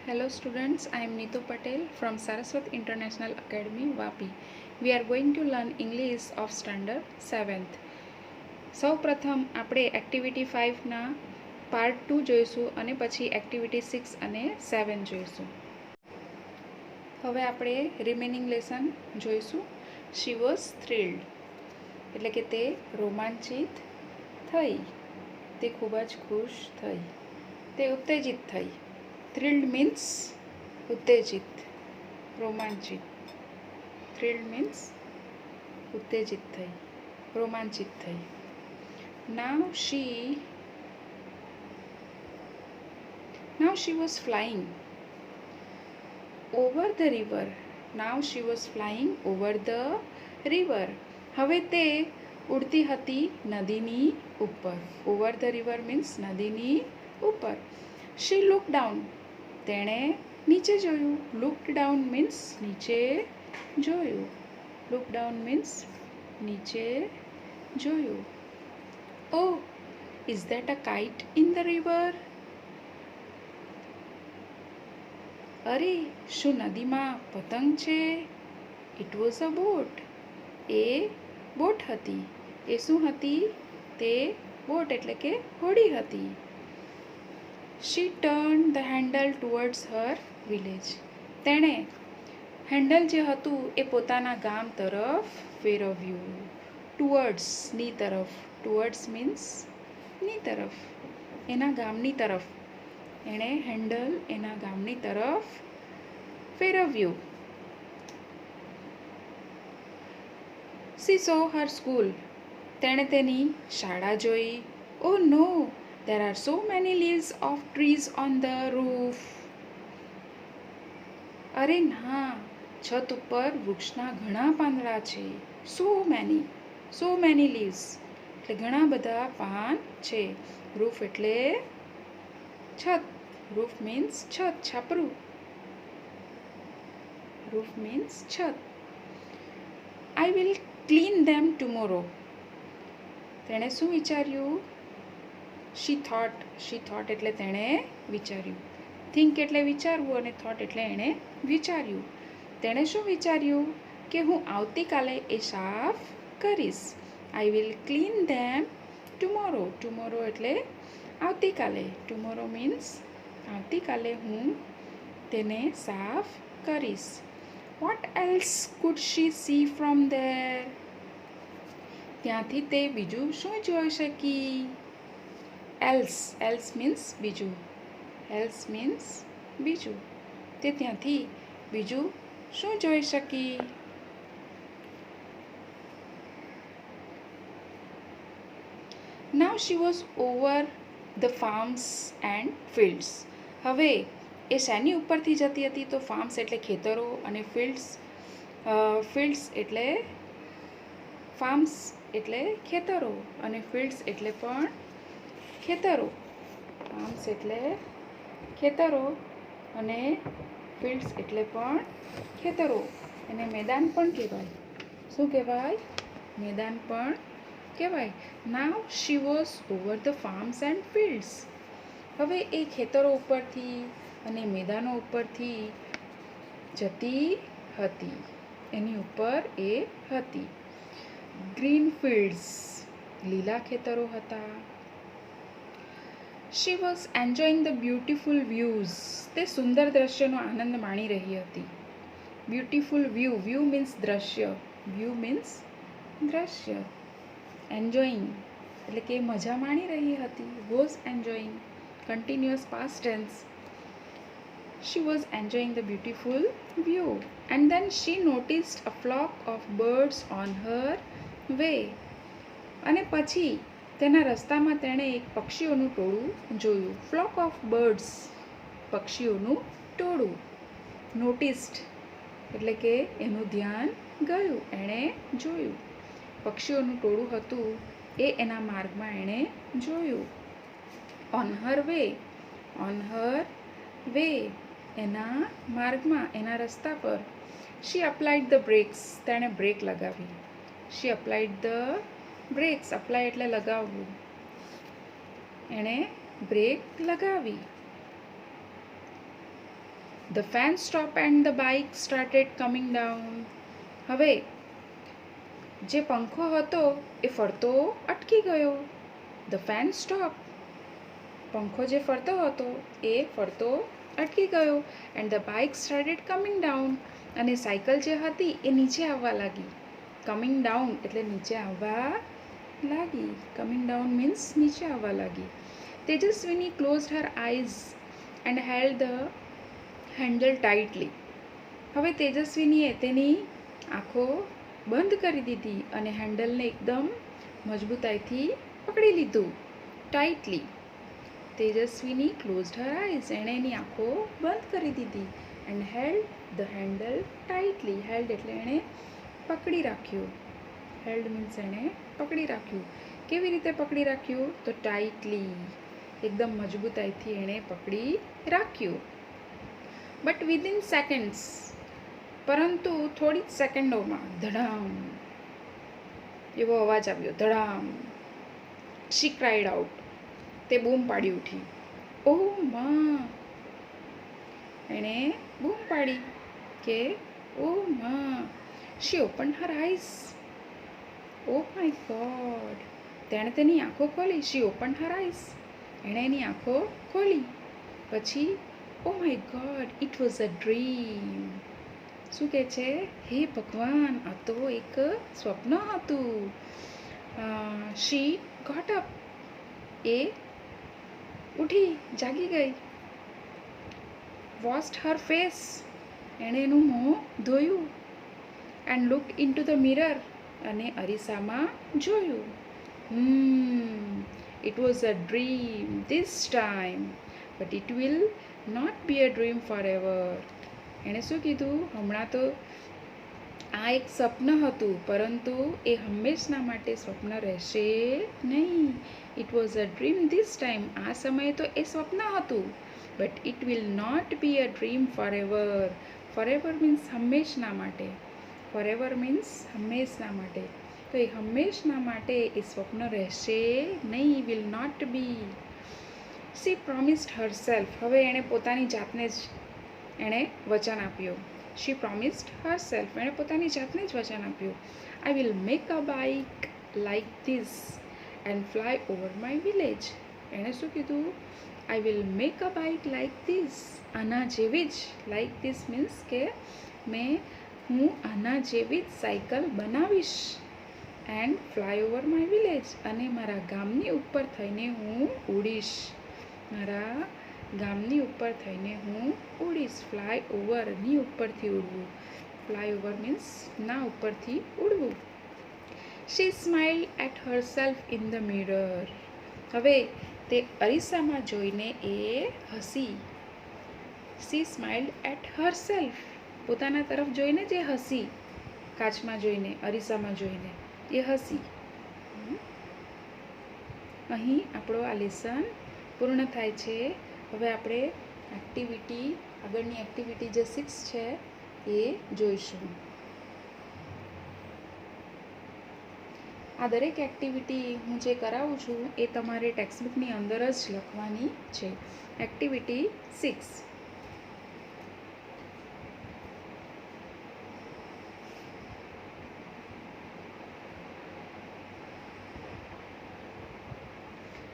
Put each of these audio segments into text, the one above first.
Hello students, I am Neetu Patel from Saraswat International Academy, Vapi. We are going to learn English of Standard 7th. સૌ પ્રથમ આપણે activity 5ના part 2 જોઈશું અને પછી activity 6 અને 7 જોઈશું. હવે આપણે રિમેનિંગ લેસન જોઈશું. She was thrilled એટલે કે તે રોમાંચિત થઈ, તે ખૂબ જ ખુશ થઈ, તે ઉત્તેજિત થઈ. Thrilled means ઉત્તેજિત, રોમાંચિત. Thrilled means ઉત્તેજિત થઈ, રોમાંચિત થઈ. Now she was flying over the river. Now she was flying over the river. હવે તે ઉડતી હતી નદીની ઉપર. Over the river means નદીની ઉપર. She looked down. તેણે નીચે જોયું. Looked down means નીચે જોયું. Looked down means નીચે જોયું. Oh, is that a kite in the river? અરે શું નદીમાં પતંગ છે? It was a boat. A boat હતી. એ શું હતી? તે બોટ એટલે કે હોડી હતી. She turned the handle towards her village. તેણે હેન્ડલ જે હતું એ પોતાના ગામ તરફ ફેરવ્યું. Towards ની તરફ. Towards means ની તરફ, એના ગામની તરફ. એણે હેન્ડલ એના ગામની તરફ ફેરવ્યું. She saw her school. તેણે તેની શાળા જોઈ. Oh no, there are so many leaves of trees on the roof. અરે ના, છત ઉપર વૃક્ષના ઘણા પાંદડા છે. So many leaves એટલે ઘણા બધા પાન છે. રૂફ એટલે છત. રૂફ મીન્સ છત, છાપરું. રૂફ મીન્સ છત. I will clean them tomorrow. તેણે શું વિચાર્યું? She thought એટલે તેણે વિચાર્યું. Think એટલે વિચારવું અને thought એટલે એણે વિચાર્યું. તેણે શું વિચાર્યું? કે હું આવતીકાલે એ સાફ કરીશ. I will clean them tomorrow. Tomorrow એટલે આવતીકાલે. Tomorrow means આવતીકાલે હું તેને સાફ કરીશ. What else could she see from there? ત્યાંથી તે બીજું શું જોઈ શકી? Else means બીજું. Else means બીજું. તે ત્યાંથી બીજું શું જોઈ શકી? Now she was over the farms and fields. હવે એ શેની ઉપરથી જતી હતી? તો farms એટલે ખેતરો અને fields એટલે farms એટલે ખેતરો અને fields એટલે પણ ખેતરો. farms એટલે ખેતરો અને fields એટલે પણ ખેતરો. એને મેદાન પણ કહેવાય. શું કહેવાય? મેદાન પણ કહેવાય. Now she was over the farms and fields. હવે એ ખેતરો ઉપરથી અને મેદાનો ઉપરથી જતી હતી. એની ઉપર એ હતી. ગ્રીન ફિલ્ડ્સ લીલા ખેતરો હતા. She was enjoying the beautiful views. તે સુંદર દ્રશ્યનો આનંદ માણી રહી હતી. Beautiful view means દ્રશ્ય. View means દ્રશ્ય. Enjoying એટલે કે મજા માણી રહી હતી. Was enjoying. Continuous past tense. She was enjoying the beautiful view. And then she noticed a flock of birds on her way. અને પછી તેના રસ્તામાં તેણે એક પક્ષીઓનું ટોળું જોયું. Flock of birds પક્ષીઓનું ટોળું. Noticed એટલે કે એનું ધ્યાન ગયું, એણે જોયું. પક્ષીઓનું ટોળું હતું એ એના માર્ગમાં એણે જોયું. On her way એના માર્ગમાં, એના રસ્તા પર. She applied the brakes. તેણે બ્રેક લગાવી. She applied the brakes. apply એટલે લગાવવું. એણે બ્રેક લગાવી. The fan stopped and the bike started coming down. હવે જે પંખો હતો એ ફરતો અટકી ગયો. The fan stopped. પંખો જે ફરતો હતો એ ફરતો અટકી ગયો. And the bike started coming down. અને સાયકલ જે હતી એ નીચે આવવા લાગી. કમિંગ ડાઉન એટલે નીચે આવવા લાગી. કમિંગ ડાઉન મીન્સ નીચે આવવા લાગી. Tejaswini closed her eyes and held the handle tightly. હવે તેજસ્વીનીએ તેની આંખો બંધ કરી દીધી અને હેન્ડલને એકદમ મજબૂતાઈથી પકડી લીધું. ટાઇટલી. તેજસ્વીની ક્લોઝડ હર આઈઝ. એણે એની આંખો બંધ કરી દીધી. And held the handle tightly. Held એટલે એણે પકડી રાખ્યું. હેલ્ડ મીન્સ એણે પકડી રાખ્યું. કેવી રીતે પકડી રાખ્યું? તો ટાઇટલી. એકદમ મજબૂતાઈથી એણે પકડી રાખ્યું. But within seconds. પરંતુ થોડી જ સેકન્ડોમાં ધડામ એવો અવાજ આવ્યો. ધડામ. શી ક્રાઇડ આઉટ. તે બૂમ પાડી ઉઠી. ઓહ માં. એણે બૂમ પાડી કે ઓહ માં. She open her eyes. Oh my God. તેણે તેની આંખો ખોલી. She open her eyes. એણે એની આંખો ખોલી. પછી oh my God it was a dream. શું કહે છે? હે ભગવાન, આ તો એક સ્વપ્ન હતું. શી ગોટ અપ. એ ઉઠી, જાગી ગઈ. Washed her face. એણે એનું મોં ધોયું. And looked into the mirror. અને અરીસામાં જોયું. It was a dream this time but it will not be a dream forever. એણે શું કીધું? હમણાં તો આ એક સ્વપ્ન હતું, પરંતુ એ હંમેશના માટે સ્વપ્ન રહેશે નહીં. It was a dream this time. આ સમયે તો એ સ્વપ્ન હતું. But it will not be a dream forever. Forever means હંમેશના માટે. ફોર એવર મીન્સ હંમેશના માટે. તો એ હંમેશના માટે એ સ્વપ્ન રહેશે નહીં. Will not be. She promised herself. હવે એણે પોતાની જાતને જ એણે વચન આપ્યું. She promised herself. એણે પોતાની જાતને જ વચન આપ્યું. I will make a bike like this and fly over my village. એણે શું કીધું? I will make a bike like this. આના જેવી જ. લાઈક ધીસ મીન્સ કે હું આના જેવી જ સાયકલ બનાવીશ. And fly over my village. અને મારા ગામની ઉપર થઈને હું ઉડીશ. મારા ગામની ઉપર થઈને હું ઉડીશ. ફ્લાય ઓવરની ઉપરથી ઉડવું. ફ્લાય ઓવર મીન્સ ના ઉપરથી ઉડવું. She smile at herself in the mirror. હવે તે અરીસામાં જોઈને એ હસી. She smiled at herself. પોતાના તરફ જોઈને જે હસી. કાચમાં જોઈને, અરીસામાં જોઈને એ હસી. અહીં આપણો આ લેસન પૂર્ણ થાય છે. હવે આપણે આગળની એક્ટિવિટી જે 6 છે એ જોઈશું. આ દરેક એક્ટિવિટી હું જે કરાવું છું એ તમારે ટેક્સ્ટબુકની અંદર જ લખવાની છે. Activity 6.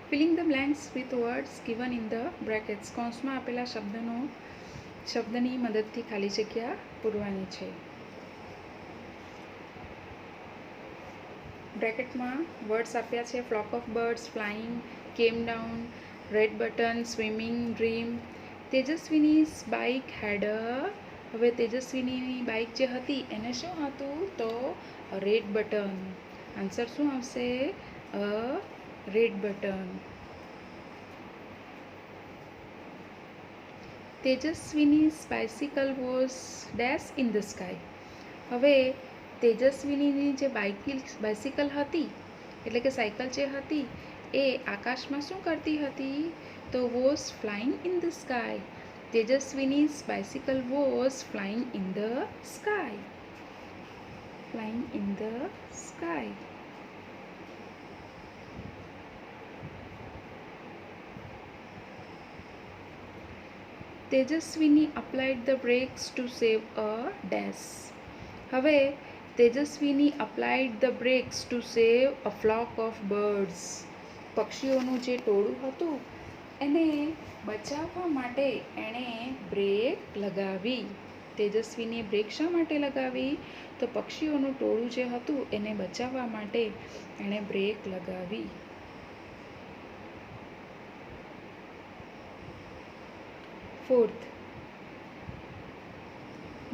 Filling the blanks with words given in the brackets. કૌંસમાં આપેલા શબ્દની મદદથી ખાલી જગ્યા પૂરવાની છે. બ્રેકેટમાં વર્ડ્સ આપ્યા છે. Flock of birds, flying, came down, red button, swimming, dream. Tejaswini's bike had હવે તેજસ્વીનીની બાઇક જે હતી એને શું હતું? તો રેડ બટન. આન્સર શું આવશે? A red button. Tejaswini's bicycle was dash in the sky. હવે તેજસ્વીનીની જે બાઇસિકલ હતી, એટલે કે સાયકલ જે હતી એ આકાશમાં શું કરતી હતી? તો was flying in the sky. Tejaswini's bicycle was flying in the sky. Flying in the sky. Tejaswini applied the brakes to save a dash. હવે Tejaswini applied the brakes to save a flock of birds. પક્ષીઓનું જે ટોળું હતું એને બચાવવા માટે એણે break લગાવી. તેજસ્વીને બ્રેક શા માટે લગાવી? તો પક્ષીઓનું ટોળું જે હતું એને બચાવવા માટે એણે બ્રેક લગાવી. Fourth,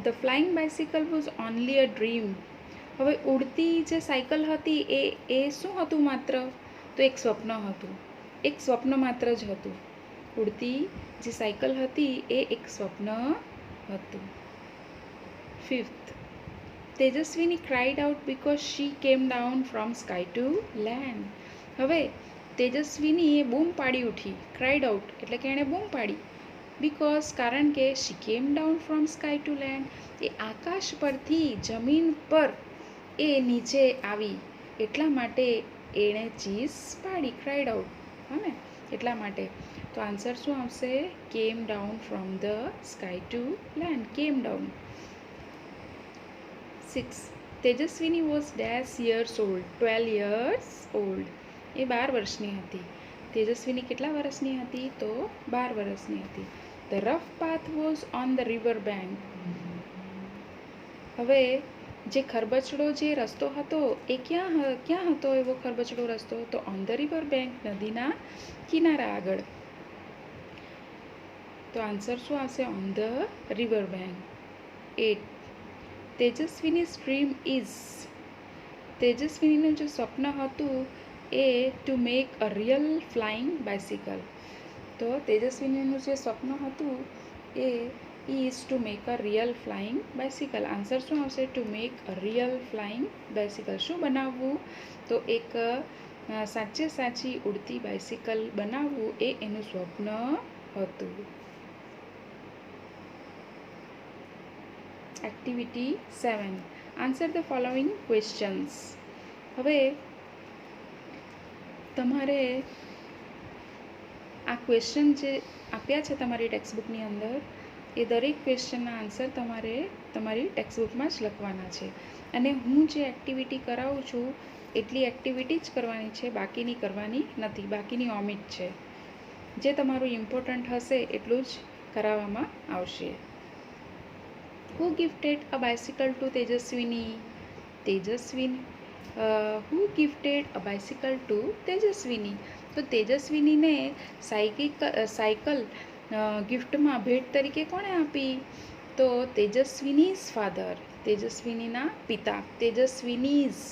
the flying bicycle was only a dream. હવે ઉડતી જે સાયકલ હતી એ શું હતું? માત્ર તો એક સ્વપ્ન હતું. એક સ્વપ્ન માત્ર જ હતું. ઉડતી જે સાયકલ હતી એ એક સ્વપ્ન હતું. Fifth, Tejaswini cried out because she came down from sky to land. હવે તેજસ્વીની એ બૂમ પાડી ઉઠી. cried out એટલે કે એણે બૂમ પાડી. બિકોઝ કારણ કે she came down from sky to land, એ આકાશ પરથી જમીન પર એ નીચે આવી એટલા માટે એણે ચીસ પાડી. ક્રાઇડ આઉટ, હા ને, એટલા માટે. તો આન્સર શું આવશે? Came down from the sky to land. Came down. 6. Tejaswini was dash years old. 12 years old. એ 12 વર્ષની હતી. તેજસ્વીની કેટલા વર્ષની હતી? તો 12 વર્ષની હતી. The rough path was on the river bank. હવે જે ખરબચડો જે રસ્તો હતો એ ક્યાં હતો? એવો ખરબચડો રસ્તો તો ઓન ધ રિવર બેંક, નદીના કિનારા આગળ. તો આન્સર શું આવશે? On the river bank. 8. Tejaswini dream is. તેજસ્વીનીનું જે સ્વપ્ન હતું એ to make a real flying bicycle. તો તેજસ્વીનીનું જે સ્વપ્ન હતું એ is to make a real flying bicycle. Answer શું આવશે? To make a real flying bicycle. શું બનાવવું? તો એક સાચે સાચી ઉડતી બાઇસિકલ બનાવવું એ એનું સ્વપ્ન હતું. Activity 7. Answer the following questions. હવે તમારે આ ક્વેશ્ચન જે આપ્યા છે તમારી ટેક્સ્ટબુકની અંદર એ દરેક ક્વેશ્ચનના આન્સર તમારે તમારી ટેક્સ્ટબુકમાં જ લખવાના છે. અને હું જે એક્ટિવિટી કરાવું છું એટલી એક્ટિવિટી જ કરવાની છે, બાકીની કરવાની નથી. બાકીની ઓમિટ છે. જે તમારું ઇમ્પોર્ટન્ટ હશે એટલું જ કરાવવામાં આવશે. Who gifted a bicycle to Tejaswini. Who gifted a bicycle to Tejaswini. તો તેજસ્વીનીને સાયકલ ગિફ્ટમાં ભેટ તરીકે કોણે આપી? તો તેજસ્વીનીઝ ફાધર, તેજસ્વીનીના પિતા. તેજસ્વીનીઝ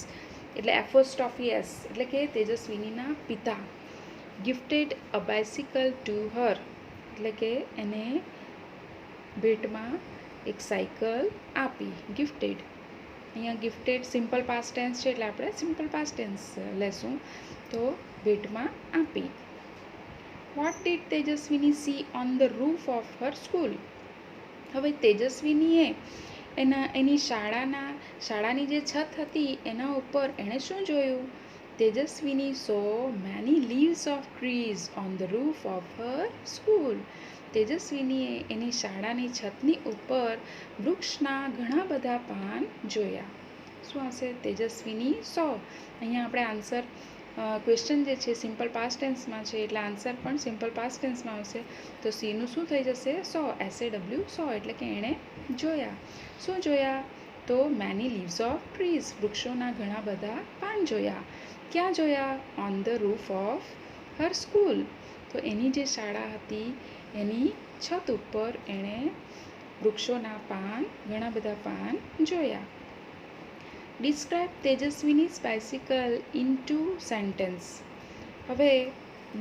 એટલે એફોસ્ટ્રોફી એસ એટલે કે તેજસ્વીનીના પિતા. Gifted a bicycle to her એટલે કે એને ભેટમાં એક સાયકલ આપી. ગિફ્ટેડ. અહીંયા ગિફ્ટેડ સિમ્પલ પાસ્ટ ટેન્સ છે એટલે આપણે સિમ્પલ પાસ્ટ ટેન્સ લેશું. તો ભેટમાં આપી. What did Tejaswini C on the roof of her school. હવે તેજસ્વીનીએ એની શાળાની જે છત હતી એના ઉપર એણે શું જોયું? Tejaswini saw many leaves of trees on the roof of her school. તેજસ્વીનીએ એની શાળાની છતની ઉપર વૃક્ષના ઘણા બધા પાન જોયા. શું આવશે? તેજસ્વીની સો. અહીંયા આપણે આન્સર ક્વેશ્ચન જે છે સિમ્પલ પાસ્ટ ટેન્સમાં છે એટલે આન્સર પણ સિમ્પલ પાસ્ટ ટેન્સમાં આવશે. તો સીનું શું થઈ જશે? સો. SAW સો એટલે કે એણે જોયા. શું જોયા? તો મેની લીવ્સ ઓફ ટ્રીઝ, વૃક્ષોના ઘણા બધા પાન જોયા. ક્યાં જોયા? On the roof of her school. તો એની જે શાળા હતી એની છત ઉપર એણે વૃક્ષોના પાન, ઘણા બધા પાન જોયા. Describe Tejaswini's bicycle in 2 sentence. હવે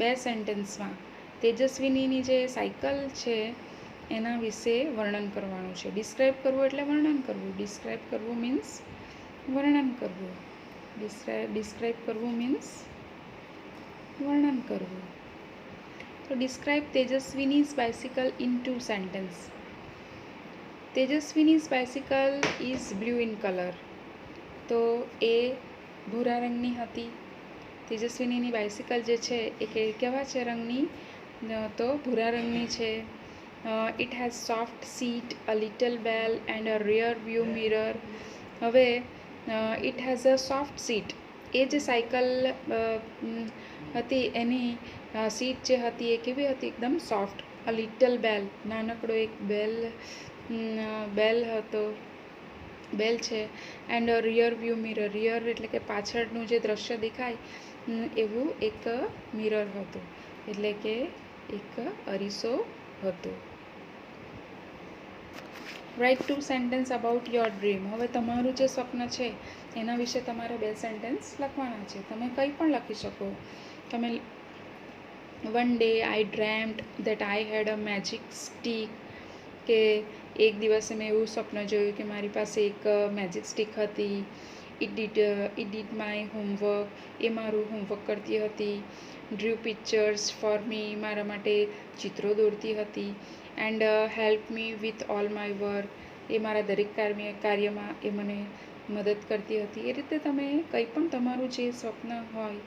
2 સેન્ટેન્સમાં તેજસ્વીનીની જે સાયકલ છે એના વિશે વર્ણન કરવાનું છે. ડિસ્ક્રાઇબ કરવું એટલે વર્ણન કરવું. ડિસ્ક્રાઇબ કરવું મીન્સ વર્ણન કરવું. ડિસ્ક્રાઇબ કરવું મીન્સ વર્ણન કરવું. તો describe Tejaswini's bicycle in 2 sentence. Tejaswini's bicycle is blue in colour. તો એ ભૂરા રંગની હતી. તેજસ્વીનીની બાઇસિકલ જે છે એ કેવા છે રંગની? તો ભૂરા રંગની છે. It has soft seat, a little bell and a rear view mirror. હવે it has a soft seat, એ જે સાયકલ હતી એની સીટ જે હતી એ કેવી હતી? એકદમ સોફ્ટ. અ લિટલ બેલ, નાનકડો એક બેલ હતો, બેલ છે. And rear view mirror, rear એટલે કે પાછળનું જે દ્રશ્ય દેખાય એવું એક મિરર હતું, એટલે કે એક અરીસો હતો. Write 2 sentence about your dream. હવે તમારું જે સ્વપ્ન છે એના વિશે તમારે 2 સેન્ટેન્સ લખવાના છે. તમે કંઈ પણ લખી શકો. તમે one day I dreamed that I had a magic stick, કે એક દિવસે મેં એવું સ્વપ્ન જોયું કે મારી પાસે એક મેજિક સ્ટીક હતી. ઇટ ડીડ માય હોમવર્ક, એ મારું હોમવર્ક કરતી હતી. ડ્રુ પિક્ચર્સ ફોર મી, મારા માટે ચિત્રો દોરતી હતી. And help me with all my work, એ મારા દરેક કાર્યમાં એ મને મદદ કરતી હતી. એ રીતે તમે કંઈ પણ તમારું જે સ્વપ્ન હોય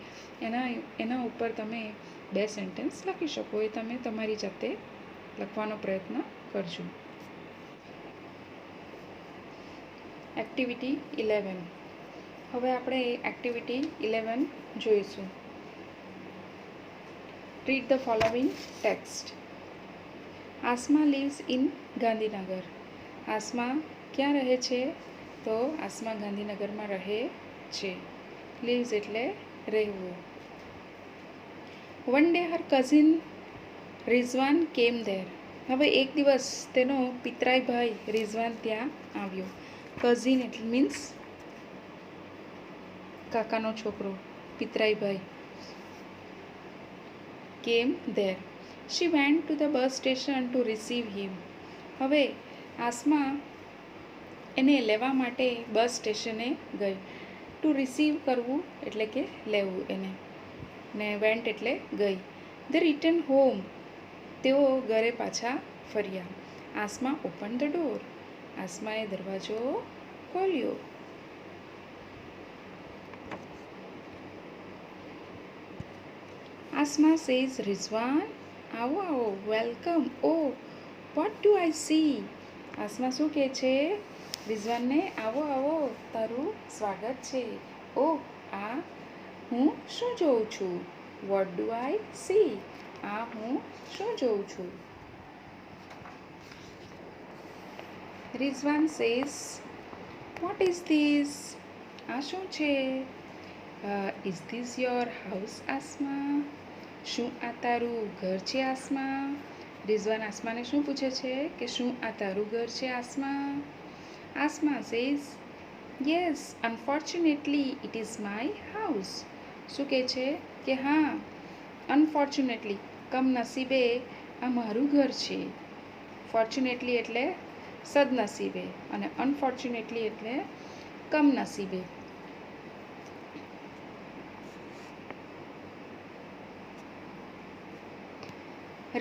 એના ઉપર તમે 2 સેન્ટેન્સ લખી શકો. એ તમે તમારી જાતે લખવાનો પ્રયત્ન કરજો. એક્ટિવિટી 11. હવે આપણે એક્ટિવિટી 11 જોઈશું. Read the following text. Asma lives in Gandhinagar. Asma ક્યાં રહે છે? તો આસમા ગાંધીનગરમાં રહે છે. લીવ્સ એટલે રહેવું. વન ડે હર કઝિન રિઝવાન કેમ ધેર. હવે એક દિવસ તેનો પિતરાઈ ભાઈ રિઝવાન ત્યાં આવ્યો. કઝિન એટલે મીન્સ કાકાનો છોકરો, પિતરાઈ ભાઈ. Came there. She went to the bus station to receive him. હવે આસમા એને લેવા માટે બસ સ્ટેશને ગઈ. ટુ રિસીવ કરવું એટલે કે લેવું એને, ને વેન્ટ એટલે ગઈ. દે રિટર્ન હોમ, તેઓ ઘરે પાછા ફર્યા. આસમા ઓપન ધ ડોર, આસમાએ દરવાજો ખોલ્યો. આસમા સેઝ રિઝવાન, આવો આવો, welcome. Oh what do I see. Asma શું કહે છે રિઝવાનને? આવો આવો, તારું સ્વાગત છે. ઓ આ હું શું જોઉં છું? વોટ ડુ આઈ સી, આ હું શું જોઉં છું? Rizwan says, what is this, આ શું છે? Is this your house Asma, શું આ તારું ઘર છે આસમા? રિઝવાન આસમાને શું પૂછે છે કે શું આ તારું ઘર છે Asma? Asma says, yes unfortunately it is my house. શું કહે છે કે હા, અનફોર્ચ્યુનેટલી કમનસીબે આ મારું ઘર છે. ફોર્ચ્યુનેટલી એટલે સદનસીબે અને અનફોર્ચ્યુનેટલી એટલે કમનસીબે.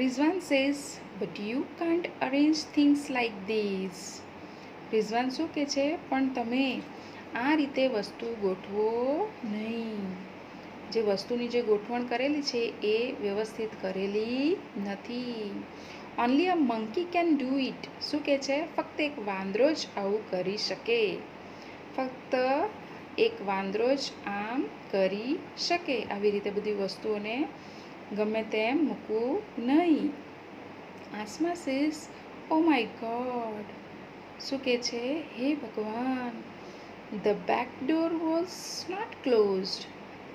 Rizwan says, but you can't arrange things like this. Rizwan શું કહે છે? પણ તમે આ રીતે વસ્તુ ગોઠવો નહીં. જે વસ્તુની જે ગોઠવણ કરેલી છે એ વ્યવસ્થિત કરેલી નથી. Only a monkey can do it. શું કહે છે? ફક્ત એક વાંદરો જ આવું કરી શકે. ફક્ત એક વાંદરો જ આમ કરી શકે. આવી રીતે બધી વસ્તુઓને ગમે તેમ મૂકવું નહીં. Asma says, oh my god. શું કહે છે? હે ભગવાન. The back door was not closed.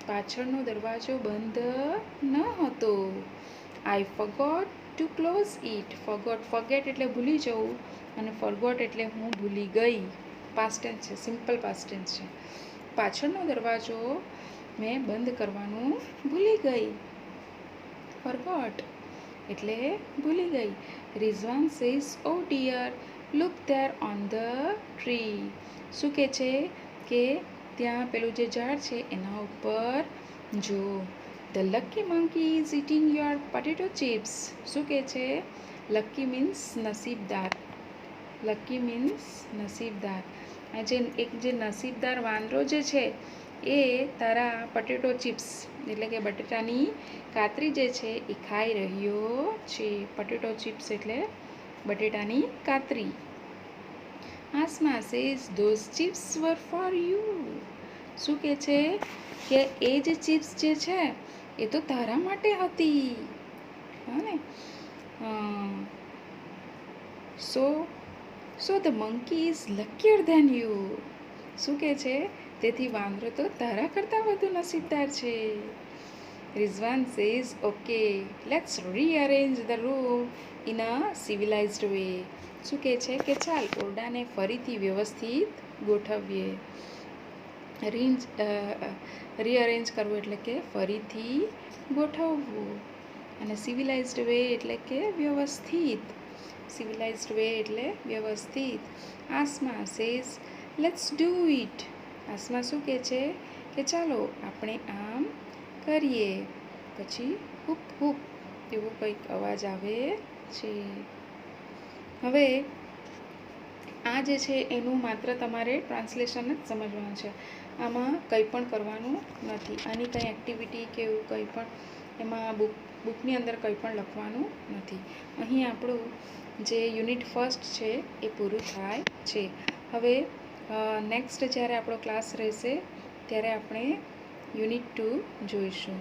પાછળનો દરવાજો બંધ ન હતો. I forgot to close it. Forget એટલે ભૂલી જવું અને ફોરગોટ એટલે હું ભૂલી ગઈ. પાસ્ટ ટેન્સ છે, સિમ્પલ પાસ્ટ ટેન્સ છે. પાછળનો દરવાજો મેં બંધ કરવાનું ભૂલી ગઈ. ફોરગોટ એટલે ભૂલી ગઈ. Rizwan says, O dear look there on the tree. શું કહે છે કે ત્યાં પેલું જે ઝાડ છે એના ઉપર જો. The lucky monkey is eating your potato chips. શું કહે છે? લકી મીન્સ નસીબદાર. લકી મીન્સ નસીબદાર. આ જે નસીબદાર વાંદરો જે છે એ તારા પોટેટો ચિપ્સ એટલે કે બટેટાની કાતરી જે છે એ ખાઈ રહ્યો છે. પોટેટો ચિપ્સ એટલે બટેટાની કાતરી. Asma says those chips were for you. શું કહે છે કે એ જે ચિપ્સ જે છે એ તો તારા માટે હતી. હા ને. So the monkey is luckier than you. શું કહે છે તેથી વાંદરો તો તારા કરતાં વધુ નસીબદાર છે. Rizwan says okay let's rearrange the room in a civilised way. શું કહે છે કે ચાલ ઓરડાને ફરીથી વ્યવસ્થિત ગોઠવીએ. રીઅરેન્જ કરવું એટલે કે ફરીથી ગોઠવવું, અને સિવિલાઇઝ્ડ વે એટલે કે વ્યવસ્થિત. સિવિલાઇઝ્ડ વે એટલે વ્યવસ્થિત. Asma says let's do it. Asma શું કહે છે કે ચાલો આપણે આમ કરીએ. પછી હુપ હુપ એવો કંઈક અવાજ આવે છે. હવે આ જે છે એનું માત્ર તમારે ટ્રાન્સલેશન જ સમજવાનું છે. આમાં કંઈ પણ કરવાનું નથી. આની કંઈ એક્ટિવિટી કે એવું કંઈ પણ એમાં બુકની અંદર કંઈ પણ લખવાનું નથી. અહીં આપણું જે યુનિટ ફર્સ્ટ છે એ પૂરું થાય છે. હવે નેક્સ્ટ જ્યારે આપણો ક્લાસ રહેશે ત્યારે આપણે યુનિટ 2 જોઈશું.